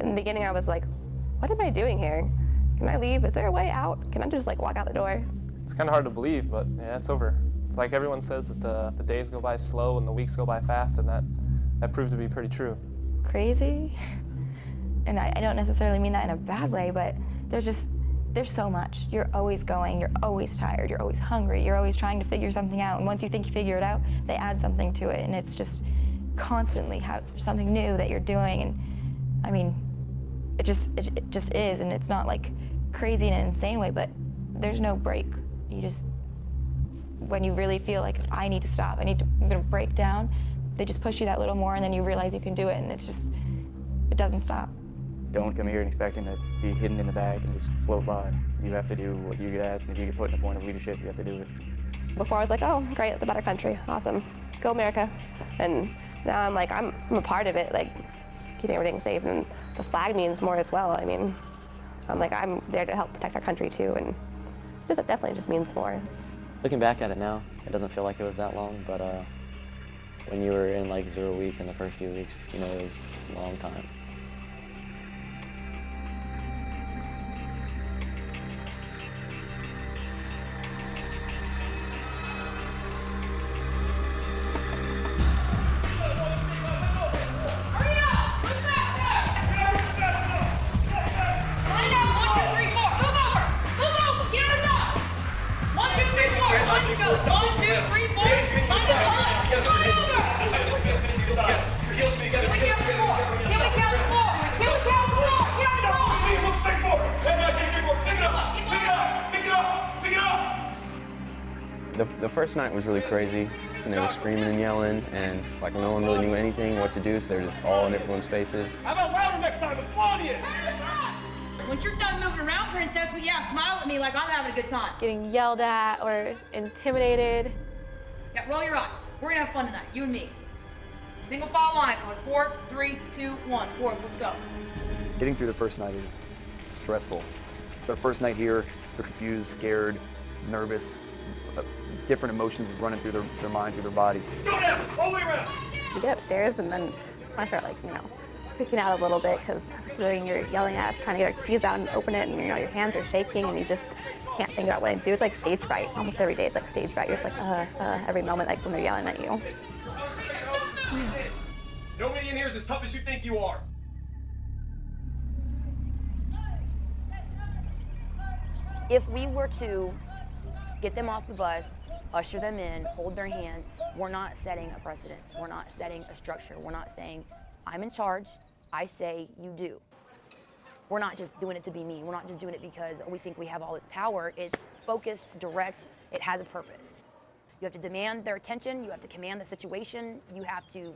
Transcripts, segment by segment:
In the beginning, I was like, what am I doing here? Can I leave? Is there a way out? Can I just like walk out the door? It's kind of hard to believe, but yeah, it's over. It's like everyone says that the days go by slow and the weeks go by fast, and that proved to be pretty true. Crazy, and I don't necessarily mean that in a bad way, but there's so much. You're always going, you're always tired, you're always hungry, you're always trying to figure something out, and once you think you figure it out, they add something to it, and it's just constantly have something new that you're doing, and I mean, it just is, and it's not like crazy in an insane way, but there's no break. You just, when you really feel like, I need to stop, I'm gonna break down, they just push you that little more, and then you realize you can do it, and it's just, it doesn't stop. Don't come here and expecting to be hidden in the bag and just float by. You have to do what you get asked, and if you get put in a point of leadership, you have to do it. Before I was like, oh, great, it's a better country, awesome, go America. And now I'm like, I'm a part of it, like keeping everything safe, and the flag means more as well. I mean, I'm like, I'm there to help protect our country too, and it definitely just means more. Looking back at it now, it doesn't feel like it was that long, but when you were in like 0 week in the first few weeks, you know, it was a long time. The first night was really crazy, and they were screaming and yelling, and like no one really knew anything what to do, so they were just all in everyone's faces. How about louder next time? It's flowing you! Once you're done moving around, Princess, well, yeah, smile at me like I'm having a good time. Getting yelled at or intimidated. Yeah, roll your eyes. We're gonna have fun tonight, you and me. Single file line for 4, 3, 2, 1. 4, let's go. Getting through the first night is stressful. It's our first night here. They're confused, scared, nervous, different emotions running through their mind, through their body. Go down, all the way around. You get upstairs, and then I start like, freaking out a little bit, because you're yelling at us, trying to get our keys out and open it, and your hands are shaking, and you just can't think about what to do. It's like stage fright. Almost every day is like stage fright. You're just like, every moment, like when they're yelling at you. Nobody in here is as tough as you think you are. If we were to get them off the bus, usher them in, hold their hand, we're not setting a precedent. We're not setting a structure. We're not saying, I'm in charge, I say you do. We're not just doing it to be mean. We're not just doing it because we think we have all this power. It's focused, direct, it has a purpose. You have to demand their attention, you have to command the situation, you have to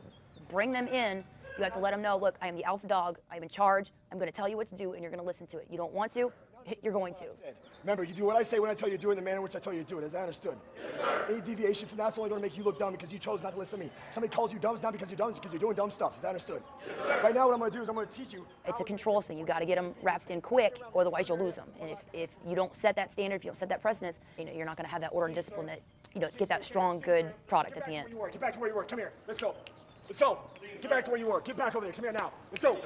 bring them in, you have to let them know, look, I am the alpha dog, I'm in charge, I'm gonna tell you what to do, and you're gonna listen to it. You don't want to, you're going to. Remember, you do what I say when I tell you to do it in the manner in which I tell you to do it. Is that understood? Yes, sir. Any deviation from that's only going to make you look dumb because you chose not to listen to me. Somebody calls you dumb, it's not because you're dumb, it's because you're doing dumb stuff. Is that understood? Yes, sir. Right now, what I'm going to do is I'm going to teach you. It's a control thing. You got to get them wrapped in quick, or otherwise you'll lose them. And if you don't set that standard, if you don't set that precedence, you're not going to have that order and discipline that, get that strong, good product at the end. Get back to where you were. Come here. Let's go. Let's go. Get back to where you were. Get back over there. Come here now. Let's go.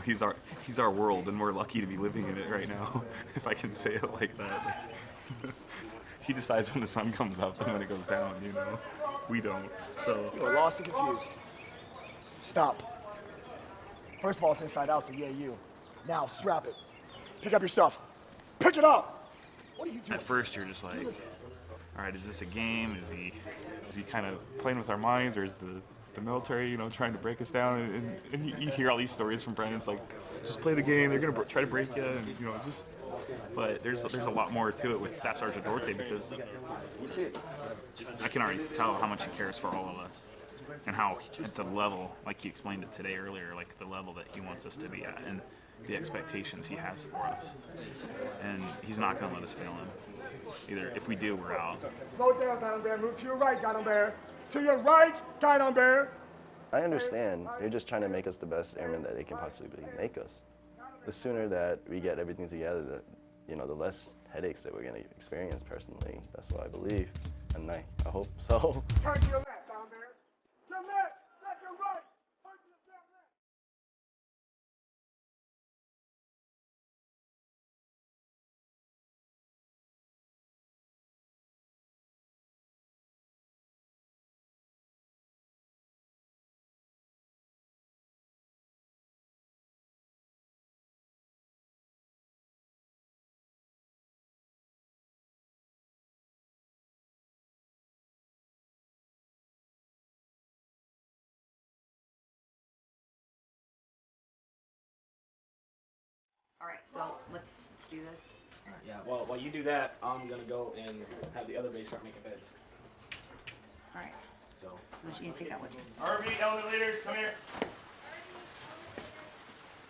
He's our world, and we're lucky to be living in it right now, if I can say it like that. He decides when the sun comes up and when it goes down, We don't, so. You're lost and confused. Stop. First of all, it's inside out, so yeah, you. Now, strap it. Pick up your stuff. Pick it up! What are you doing? At first, you're just like, all right, is this a game? Is he kind of playing with our minds, or is the military, trying to break us down? And you hear all these stories from Brennan's like, just play the game, they're gonna try to break you, and but there's a lot more to it with Staff Sergeant Dorte, because I can already tell how much he cares for all of us, and how at the level, like he explained it today earlier, like the level that he wants us to be at, and the expectations he has for us, and he's not gonna let us fail him. Either if we do, we're out. Slow down, Guidon Bear. Move to your right, Guidon Bear. To your right, Guidon Bear. I understand. They're just trying to make us the best airmen that they can possibly make us. The sooner that we get everything together, the less headaches that we're going to experience personally. That's what I believe, and I hope so. Turn to your left, Guidon Bear. To your left, that's your right. All right, so let's do this. Yeah, well, while you do that, I'm gonna go and have the other base start making beds. All right. So she needs to take that with me. RV element leaders, come here.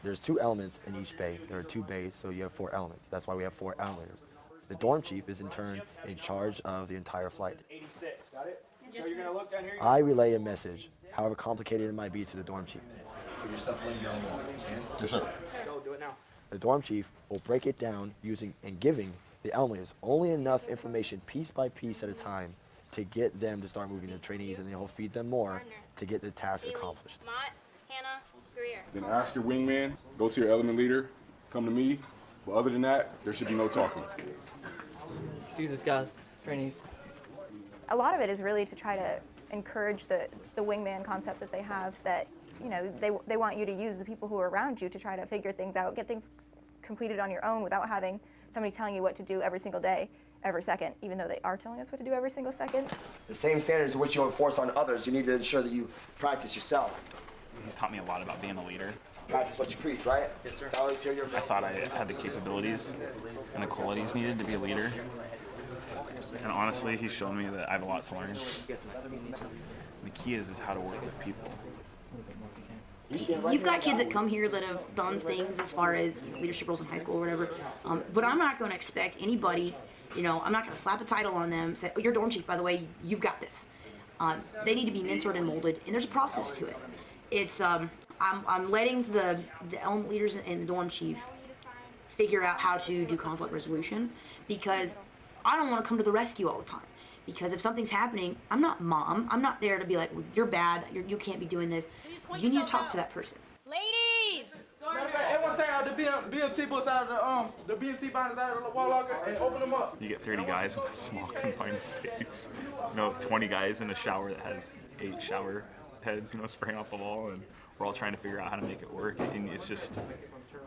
There's 2 elements in each bay. There are 2 bays, so you have 4 elements. That's why we have 4 element leaders. The dorm chief is in turn in charge of the entire flight. 86, got it? So you're gonna look down here. I relay a message, however complicated it might be, to the dorm chief. Put your stuff laying down on the wall. Yes, sir. Go, do it now. The dorm chief will break it down using and giving the element leaders only enough information piece by piece at a time to get them to start moving their trainees, and then he'll feed them more to get the task accomplished. Mott, Hannah, Greer. Then ask your wingman, go to your element leader, come to me. But other than that, there should be no talking. Excuse us, guys. Trainees. A lot of it is really to try to encourage the wingman concept that they have, that, you know, they want you to use the people who are around you to try to figure things out, get things completed on your own without having somebody telling you what to do every single day, every second, even though they are telling us what to do every single second. The same standards which you enforce on others, you need to ensure that you practice yourself. He's taught me a lot about being a leader. Practice what you preach, right? Yes, sir. I always hear your... I thought I had the capabilities and the qualities needed to be a leader. And honestly, he's shown me that I have a lot to learn. The key is how to work with people. You've got kids that come here that have done things as far as, you know, leadership roles in high school or whatever, but I'm not going to expect anybody, you know, I'm not going to slap a title on them, say, oh, you're dorm chief, by the way, you've got this. They need to be mentored and molded, and there's a process to it. It's, I'm letting the element leaders and the dorm chief figure out how to do conflict resolution, because I don't want to come to the rescue all the time. Because if something's happening, I'm not mom. I'm not there to be like, well, you're bad, you can't be doing this. You need to talk to that person. Ladies! Everyone take out the BMT books out of the BMT binders out of the wall locker and open them up. You get 30 guys in a small confined space. You know, 20 guys in a shower that has 8 shower heads, you know, spraying off the wall, and we're all trying to figure out how to make it work. And it's just,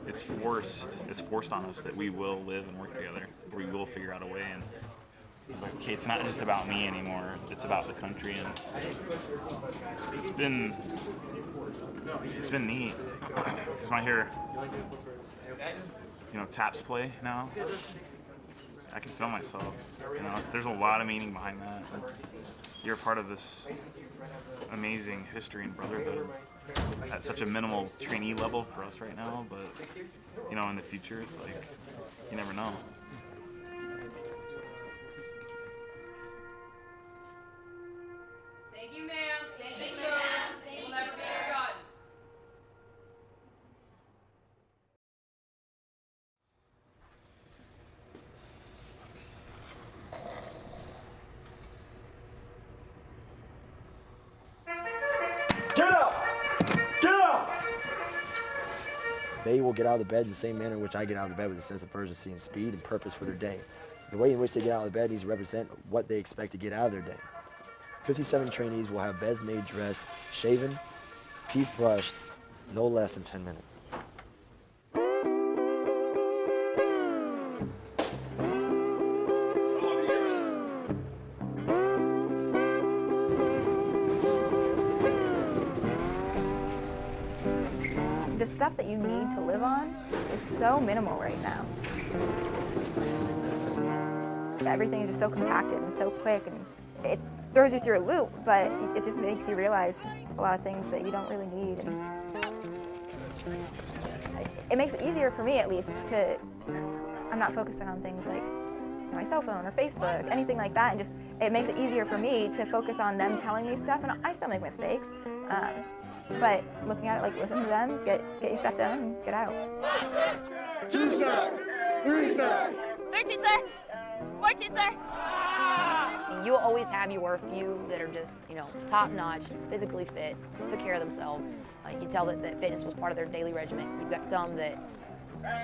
it's forced on us that we will live and work together. We will figure out a way. And it's like, okay, it's not just about me anymore. It's about the country, and it's been neat. Because when I hear, you know, taps play now, I can feel myself. You know, there's a lot of meaning behind that. You're part of this amazing history and brotherhood at such a minimal trainee level for us right now, but you know, in the future, it's like you never know. Thank you, ma'am. Thank you, sir. We'll never be forgotten. Get up! Get up! They will get out of the bed in the same manner in which I get out of the bed, with a sense of urgency and speed and purpose for their day. The way in which they get out of the bed needs to represent what they expect to get out of their day. 57 trainees will have beds made, dressed, shaven, teeth brushed, no less than 10 minutes. The stuff that you need to live on is so minimal right now. Everything is just so compacted and so quick, and it throws you through a loop, but it just makes you realize a lot of things that you don't really need. And it makes it easier for me, at least, to, I'm not focusing on things like my cell phone or Facebook, anything like that, and just, it makes it easier for me to focus on them telling me stuff, and I still make mistakes, but looking at it like, listen to them, get your stuff done, and get out. 2 sir, 3 sir, 13 sir, 14 sir. You'll always have your few that are just, you know, top-notch, physically fit, took care of themselves. You can tell that fitness was part of their daily regimen. You've got some that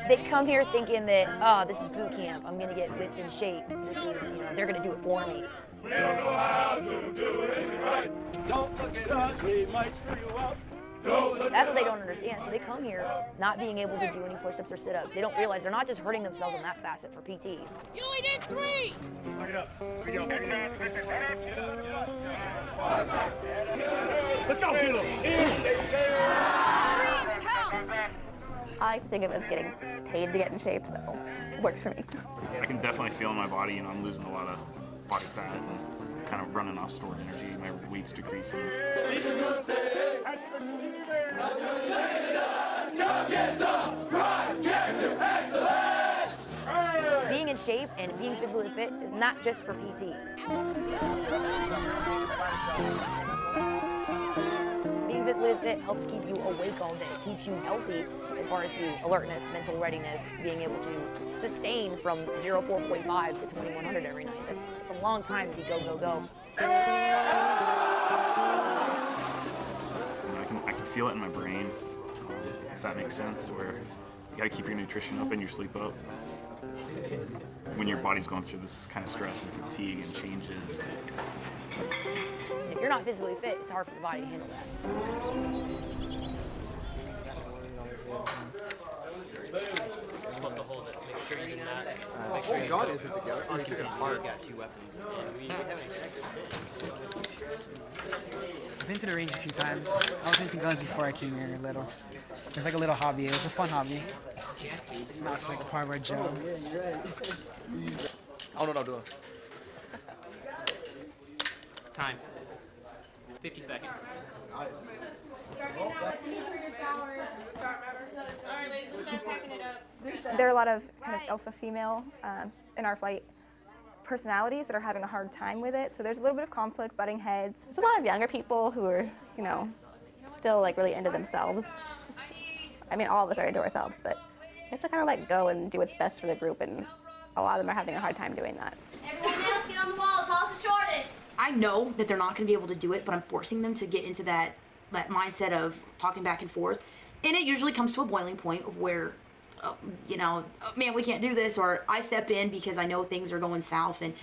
they come here thinking that, oh, this is boot camp. I'm going to get whipped in shape. This is, you know, they're going to do it for me. We don't know how to do it right. Don't look at us, we might screw you up. That's what they don't understand. So they come here not being able to do any push-ups or sit-ups. They don't realize they're not just hurting themselves on that facet for PT. You only did 3. Look it up. Let's go, get him. I think of it as getting paid to get in shape, so it works for me. I can definitely feel in my body, you know, I'm losing a lot of body fat and kind of running off stored energy. My weight's decreasing. Being in shape and being physically fit is not just for PT. Being physically fit helps keep you awake all day, keeps you healthy as far as alertness, mental readiness, being able to sustain from 0445 to 2100 every night. That's a long time to be go, go, go. I can feel it in my brain, if that makes sense, where you gotta keep your nutrition up and your sleep up. When your body's going through this kind of stress and fatigue and changes. If you're not physically fit, it's hard for the body to handle that. You're supposed to hold it. Make sure you do not. Make sure you God isn't together. He's got 2 weapons. I've been to the range a few times. I was into guns before I came here little. It was like a little hobby. It was a fun hobby. Now it's like a part of our job. I don't know what I'm doing. Time. 50 seconds. There are a lot of kind of alpha female in our flight personalities that are having a hard time with it. So there's a little bit of conflict, butting heads. There's a lot of younger people who are, you know, still like really into themselves. I mean, all of us are into ourselves, but you have to kind of let go and do what's best for the group, and a lot of them are having a hard time doing that. Everyone else, get on the wall. Tell us the shortest. I know that they're not going to be able to do it, but I'm forcing them to get into that mindset of talking back and forth. And it usually comes to a boiling point of where, you know, man, we can't do this, or I step in because I know things are going south, and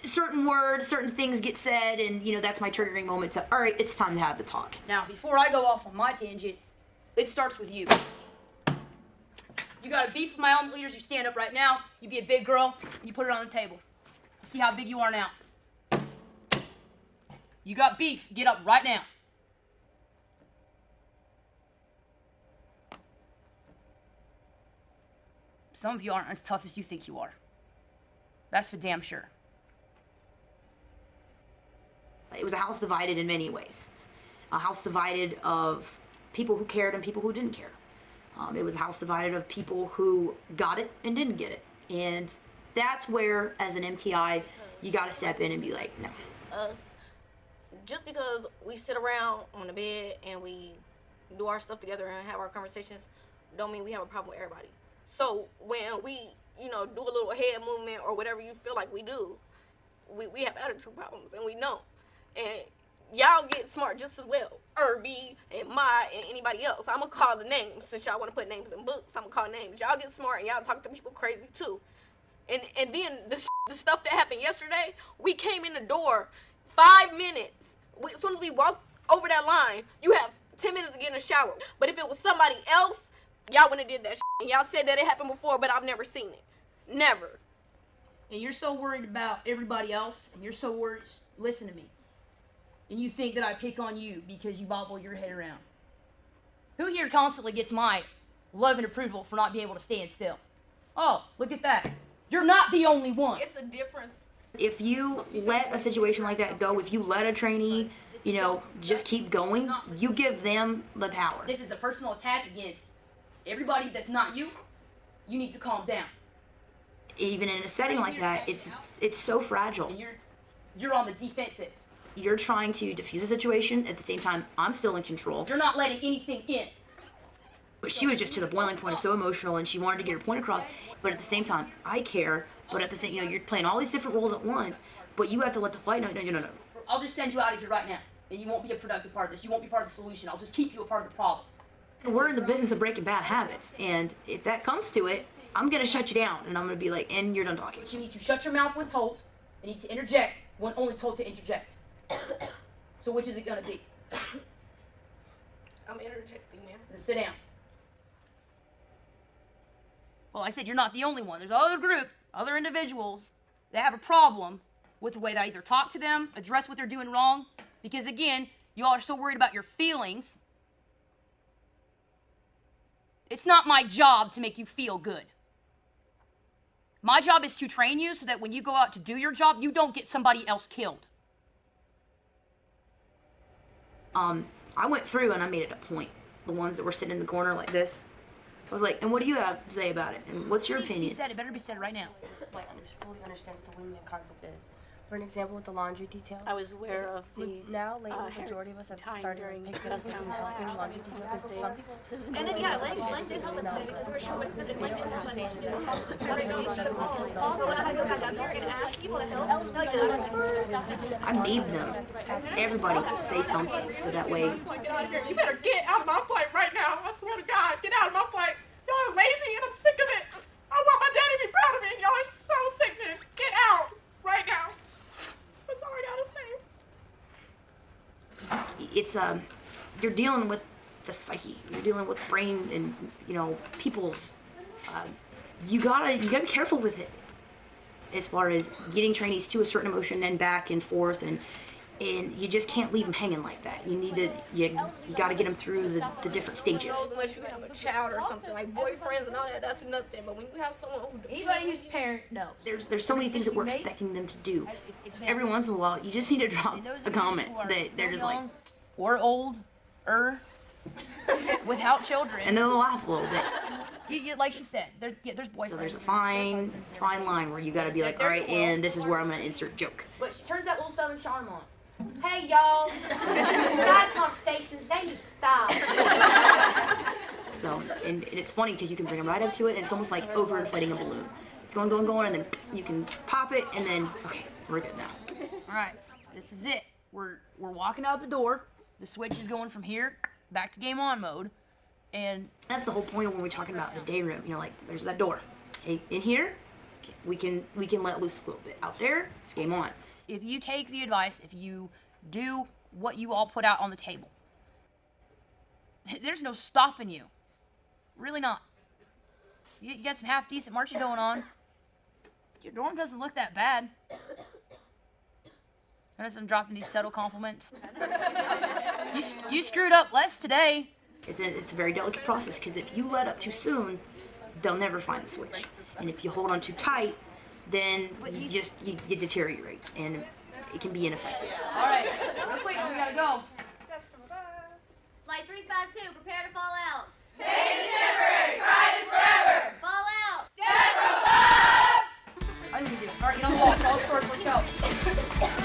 certain words, certain things get said, and, you know, that's my triggering moment to, all right, it's time to have the talk. Now, before I go off on my tangent, it starts with you. You got a beef with my element leaders, you stand up right now, you be a big girl, and you put it on the table. You see how big you are now. You got beef, get up right now. Some of you aren't as tough as you think you are. That's for damn sure. It was a house divided in many ways. A house divided of people who cared and people who didn't care. It was a house divided of people who got it and didn't get it. And that's where, as an MTI, you gotta step in and be like, no. Us, just because we sit around on the bed and we do our stuff together and have our conversations, don't mean we have a problem with everybody. So when we, you know, do a little head movement or whatever you feel like we do, we have attitude problems, and we know. And y'all get smart just as well. Irby and Mai and anybody else. I'm gonna call the names since y'all want to put names in books. I'm gonna call names. Y'all get smart and y'all talk to people crazy too. And then the stuff that happened yesterday, we came in the door 5 minutes. As soon as we walked over that line, you have 10 minutes to get in a shower. But if it was somebody else, y'all wouldn't have did that. And y'all said that it happened before, but I've never seen it. Never. And you're so worried about everybody else, and you're so worried, listen to me. And you think that I pick on you because you bobble your head around. Who here constantly gets my love and approval for not being able to stand still? Oh, look at that. You're not the only one. It's a difference. If you let a situation like that go, if you let a trainee, you know, just keep going, you give them the power. This is a personal attack against everybody that's not you. You need to calm down. Even in a setting like that, it's so fragile. And you're on the defensive. You're trying to diffuse a situation. At the same time, I'm still in control. You're not letting anything in. But she was just to the boiling point of so emotional, and she wanted to get her point across. But at the same time, I care. But at the same, you know, you're playing all these different roles at once. But you have to let the fight. No. I'll just send you out of here right now, and you won't be a productive part of this. You won't be part of the solution. I'll just keep you a part of the problem. We're in the business of breaking bad habits, and if that comes to it, I'm gonna shut you down, and I'm gonna be like, and you're done talking. But you need to shut your mouth when told. You need to interject when only told to interject. So which is it gonna be? I'm interjecting, man. Then sit down. Well, I said you're not the only one. There's other group, other individuals that have a problem with the way that I either talk to them, address what they're doing wrong, because again, y'all are so worried about your feelings It's not my job to make you feel good. My job is to train you so that when you go out to do your job, you don't get somebody else killed. I went through and I made it a point. The ones that were sitting in the corner like this, I was like, and what do you have to say about it? And what's your opinion? It better be said right now. Fully understands what the wingman concept is. For an example, with the laundry detail, I was aware of the now lately the majority of us have started picking up and helping laundry detail because some people. And then yeah, legs did help us today because we were short because it's like I made them. Everybody could say something, so that way. Get out of here. You better get out of my flight right now. I swear to God, get out of my flight. Y'all are lazy and I'm sick of it. I want my daddy to be proud of me and y'all are so sickening. Get out right now. That's all I gotta say. It's you're dealing with the psyche. You're dealing with brain and people's. You gotta be careful with it. As far as getting trainees to a certain emotion and back and forth, and you just can't leave them hanging like that. You need to you gotta get them through the different stages. Unless you have a child or something like boyfriends and all that, that's nothing. But when you have someone who anybody who's a parent knows. There's so many things that we're expecting them to do. Every once in a while, you just need to drop a comment that they're just like, or old, without children, and they'll laugh a little bit. Like she said, there's boyfriends. So there's a fine line where you got to be like, all right, and this is where I'm gonna insert joke. But she turns that little Southern charm on. Hey y'all, side conversations, they need to stop. So, and it's funny because you can bring them right up to it, and it's almost like overinflating a balloon. It's going, and then you can pop it, and then okay, we're good now. All right, this is it. We're walking out the door. The switch is going from here back to game on mode. And that's the whole point when we're talking about the day room. Like there's that door. Okay, in here, okay, we can let loose a little bit. Out there, it's game on. If you take the advice, if you do what you all put out on the table, there's no stopping you. Really not. You got some half decent marching going on. Your dorm doesn't look that bad. Notice I'm dropping these subtle compliments. You screwed up less today. It's a very delicate process because if you let up too soon, they'll never find the switch. And if you hold on too tight, then you deteriorate and it can be ineffective. All right, real quick, we gotta go. Flight 352, prepare to fall out. Pain is temporary, pride is forever. Fall out. Death from above. I didn't do it. All right, get on the wall. Tall shorts, let's go. Let's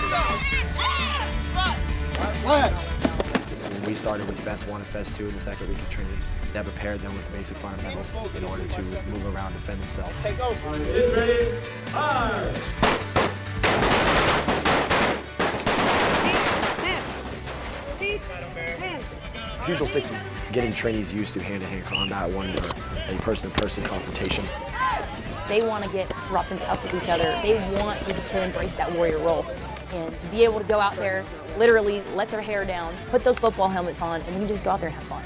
go. We started with Fest 1 and Fest 2 in the second week of training. That prepared them with some basic fundamentals in order to move around and defend themselves. Take over. Get ready. Fire. Usual 6 is getting trainees used to hand-to-hand combat, one to a person-to-person confrontation. They want to get rough and tough with each other. They want to embrace that warrior role. And to be able to go out there, literally let their hair down, put those football helmets on, and we just go out there and have fun.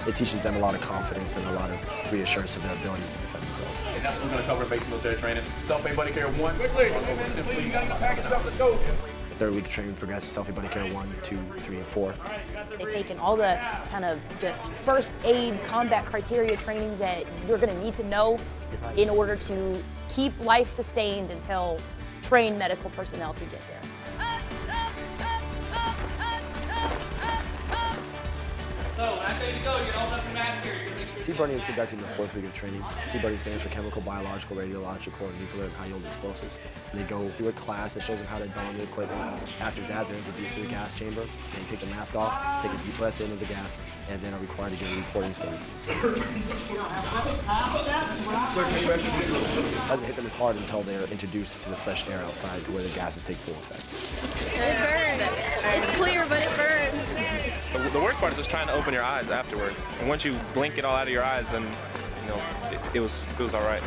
It teaches them a lot of confidence and a lot of reassurance of their abilities to defend themselves. And that's what we're going to cover in basic military training. Self-aid buddy care 1. Quickly, you got to package up, let's go. The third week of training progresses self-aid buddy care 1, 2, 3, and 4. They've taken all the kind of just first aid combat criteria training that you're going to need to know in order to keep life sustained until trained medical personnel can get there. So, when I tell you to go, you're going to open up your mask here. You're going to make sure. Sea Burning is conducted in the 4th week of training. Sea Burning stands for Chemical, Biological, Radiological, and Nuclear and High-Yield Explosives. And they go through a class that shows them how to don the equipment. After that, they're introduced to the gas chamber. They take the mask off, take a deep breath in of the gas, and then are required to give a reporting statement. It doesn't hit them as hard until they're introduced to the fresh air outside to where the gases take full effect. It burns. It's clear, but it burns. The worst part is just trying to open your eyes afterwards. And once you blink it all out of your eyes, then it was all right.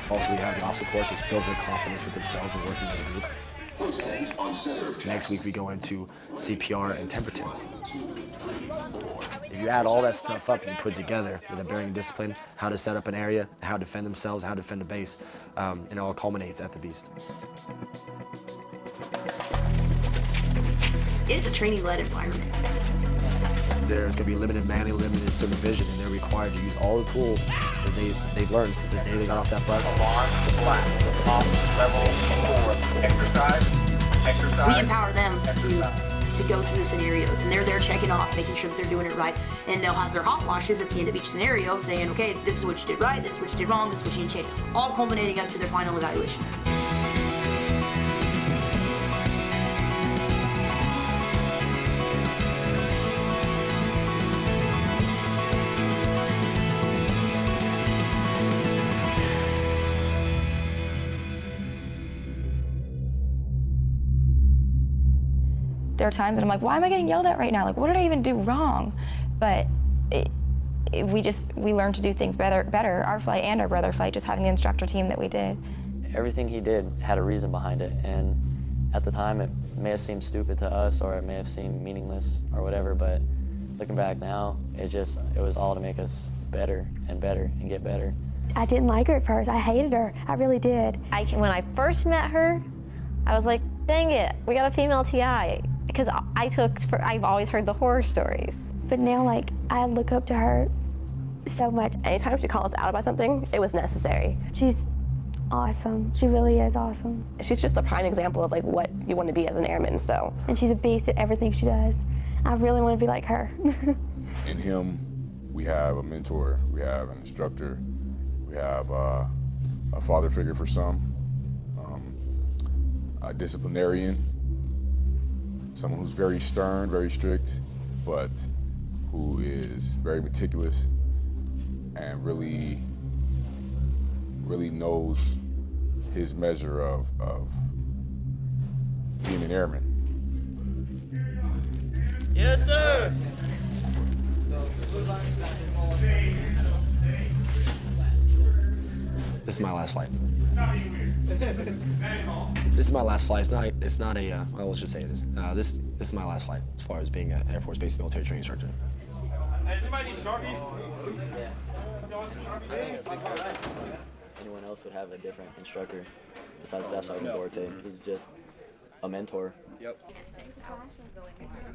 Also, we have the obstacle course, which builds their confidence with themselves and working as a group. Next week we go into CPR and temper tents. If you add all that stuff up and you put it together with a bearing discipline, how to set up an area, how to defend themselves, how to defend a base, it all culminates at the Beast. It's a training-led environment. There's going to be limited manning, limited supervision, and they're required to use all the tools that they've learned since the day they got off that bus. We empower them to go through the scenarios, and they're there checking off, making sure that they're doing it right, and they'll have their hot washes at the end of each scenario saying, okay, this is what you did right, this is what you did wrong, this is what you need to change, all culminating up to their final evaluation. There are times that I'm like, why am I getting yelled at right now? Like, what did I even do wrong? But we learned to do things better, our flight and our brother flight, just having the instructor team that we did. Everything he did had a reason behind it, and at the time it may have seemed stupid to us or it may have seemed meaningless or whatever, but looking back now, it was all to make us better and get better. I didn't like her at first. I hated her. I really did. When I first met her, I was like, dang it, we got a female TI. Because I've always heard the horror stories. But now, like, I look up to her so much. Anytime she calls us out about something, it was necessary. She's awesome. She really is awesome. She's just a prime example of like what you want to be as an airman, so. And she's a beast at everything she does. I really want to be like her. In him, we have a mentor, we have an instructor, we have a father figure for some, a disciplinarian, someone who's very stern, very strict, but who is very meticulous and really knows his measure of being an airman. Yes, sir. This is my last flight. This is my last flight. It's not a, well, let's just say it is. This is my last flight as far as being an Air Force Base military training instructor. Anybody need Sharpies? Anyone else would have a different instructor besides Staff Sergeant Duarte. He's just a mentor. Yep.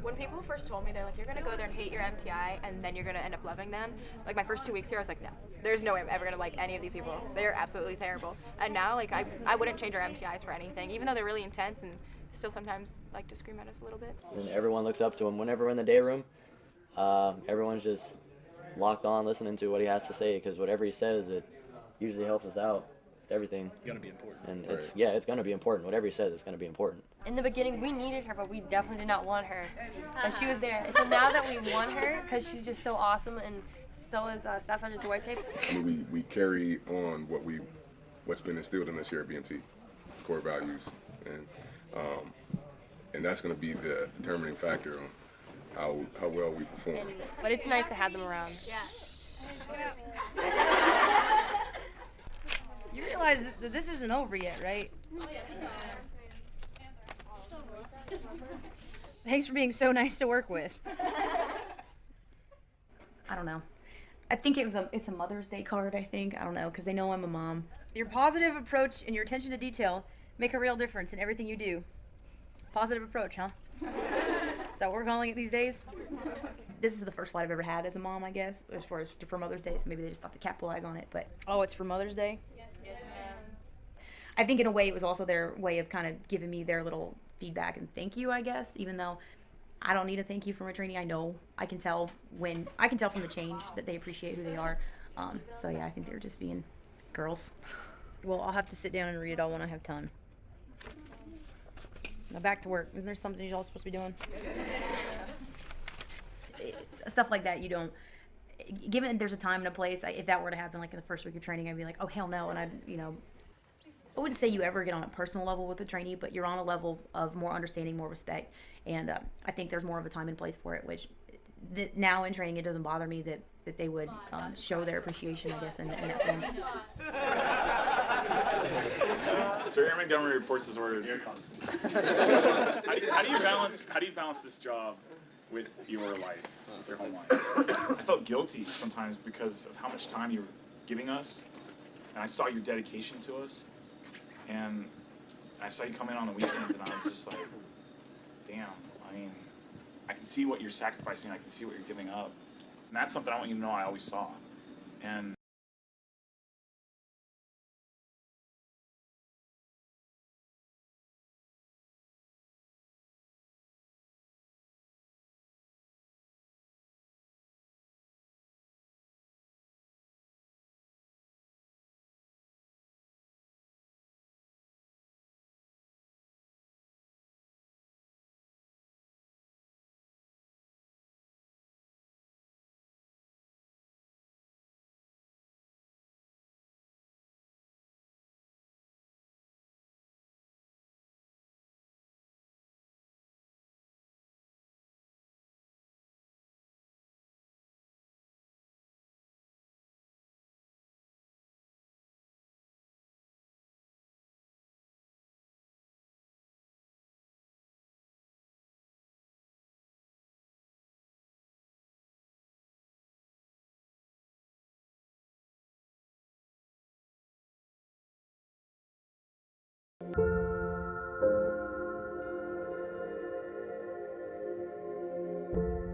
When people first told me, they're like, you're going to go there and hate your MTI, and then you're going to end up loving them. Like, my first 2 weeks here, I was like, no, there's no way I'm ever going to like any of these people. They're absolutely terrible. And now, like, I wouldn't change our MTIs for anything, even though they're really intense and still sometimes like to scream at us a little bit. And everyone looks up to him. Whenever we're in the day room, everyone's just locked on listening to what he has to say, because whatever he says, it usually helps us out with everything. It's going to be important. And it's going to be important. Whatever he says, it's going to be important. In the beginning, we needed her, but we definitely did not want her. But she was there. So now that we want her, because she's just so awesome, and so is Staff Sergeant Duarte. I mean, we carry on what's been instilled in us here at BMT, core values, and that's going to be the determining factor on how well we perform. But it's nice to have them around. You realize that this isn't over yet, right? Thanks for being so nice to work with. I don't know. I think it's a Mother's Day card, I think. I don't know, because they know I'm a mom. Your positive approach and your attention to detail make a real difference in everything you do. Positive approach, huh? Is that what we're calling it these days? This is the first flight I've ever had as a mom, I guess, as far as for Mother's Day, so maybe they just thought to capitalize on it, but... Oh, it's for Mother's Day? I think in a way it was also their way of kind of giving me their little feedback and thank you, I guess, even though I don't need a thank you from a trainee. I know I can tell from the change that they appreciate who they are. So yeah, I think they were just being girls. Well, I'll have to sit down and read it all when I have time. Now back to work. Isn't there something y'all supposed to be doing? Stuff like that, you don't, given there's a time and a place, if that were to happen like in the first week of training, I'd be like, oh hell no, and I wouldn't say you ever get on a personal level with a trainee, but you're on a level of more understanding, more respect, and I think there's more of a time and place for it, which now in training it doesn't bother me that they would show their appreciation, I guess, in that form. Sir Airman Montgomery reports as ordered. Here it comes. How do you balance this job with your life, with your home life? I felt guilty sometimes because of how much time you were giving us, and I saw your dedication to us, and I saw you come in on the weekends, and I was just like, damn. I mean, I can see what you're sacrificing. I can see what you're giving up, and that's something I want you to know I always saw. And you.